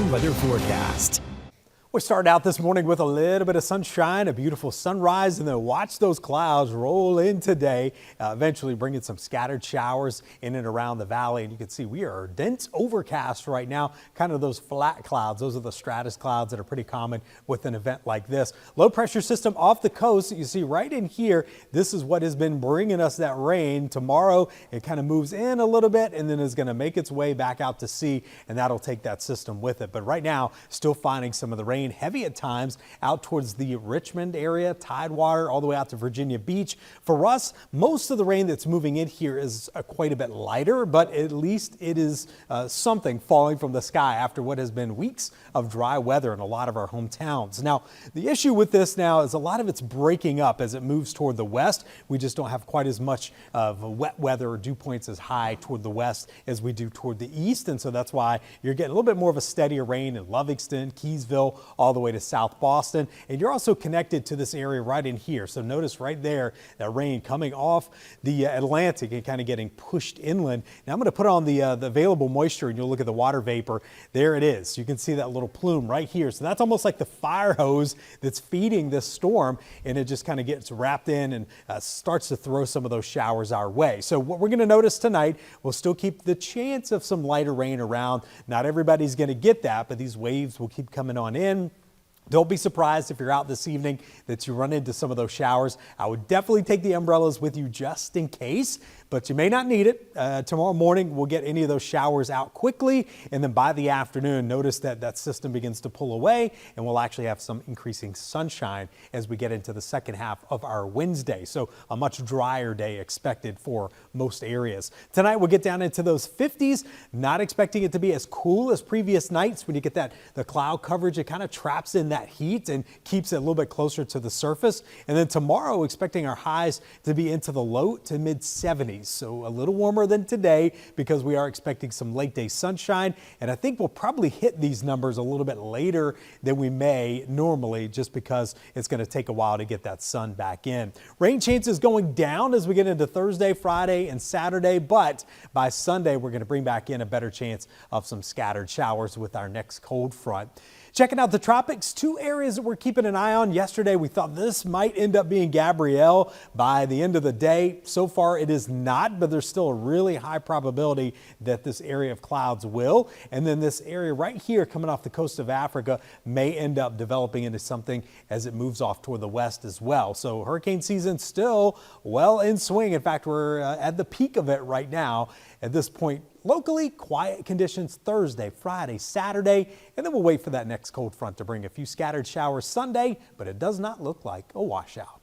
9:30 weather forecast. We started out this morning with a little bit of sunshine, a beautiful sunrise, and then watch those clouds roll in today, eventually bringing some scattered showers in and around the valley. And you can see we are dense overcast right now, kind of those flat clouds. Those are the stratus clouds that are pretty common with an event like this. Low pressure system off the coast that you see right in here. This is what has been bringing us that rain. Tomorrow it kind of moves in a little bit and then is going to make its way back out to sea, and that'll take that system with it. But right now, still finding some of the rain heavy at times out towards the Richmond area, Tidewater, all the way out to Virginia Beach. For us, most of the rain that's moving in here is quite a bit lighter, but at least it is something falling from the sky after what has been weeks of dry weather in a lot of our hometowns. Now, the issue with this now is a lot of it's breaking up as it moves toward the west. We just don't have quite as much of wet weather or dew points as high toward the west as we do toward the east, and so that's why you're getting a little bit more of a steadier rain in Lovingston, Keysville, all the way to South Boston. And you're also connected to this area right in here. So notice right there that rain coming off the Atlantic and kind of getting pushed inland. Now I'm going to put on the available moisture and you'll look at the water vapor. There it is. You can see that little plume right here. So that's almost like the fire hose that's feeding this storm, and it just kind of gets wrapped in and starts to throw some of those showers our way. So what we're going to notice tonight, we'll still keep the chance of some lighter rain around. Not everybody's going to get that, but these waves will keep coming on in. Don't be surprised if you're out this evening that you run into some of those showers. I would definitely take the umbrellas with you just in case, but you may not need it. Tomorrow morning, we'll get any of those showers out quickly, and then by the afternoon, notice that that system begins to pull away, and we'll actually have some increasing sunshine as we get into the second half of our Wednesday. So a much drier day expected for most areas. Tonight, we'll get down into those 50s. Not expecting it to be as cool as previous nights. When you get the cloud coverage, it kind of traps in that heat and keeps it a little bit closer to the surface. And then tomorrow, expecting our highs to be into the low to mid 70s. So a little warmer than today because we are expecting some late day sunshine. And I think we'll probably hit these numbers a little bit later than we may normally, just because it's going to take a while to get that sun back in. Rain chances going down as we get into Thursday, Friday, and Saturday. But by Sunday, we're going to bring back in a better chance of some scattered showers with our next cold front. Checking out the tropics, two areas that we're keeping an eye on. Yesterday, we thought this might end up being Gabrielle by the end of the day. So far, it is not, but there's still a really high probability that this area of clouds will. And then this area right here coming off the coast of Africa may end up developing into something as it moves off toward the west as well. So hurricane season still well in swing. In fact, we're at the peak of it right now. At this point, locally, quiet conditions Thursday, Friday, Saturday, and then we'll wait for that next cold front to bring a few scattered showers Sunday, but it does not look like a washout.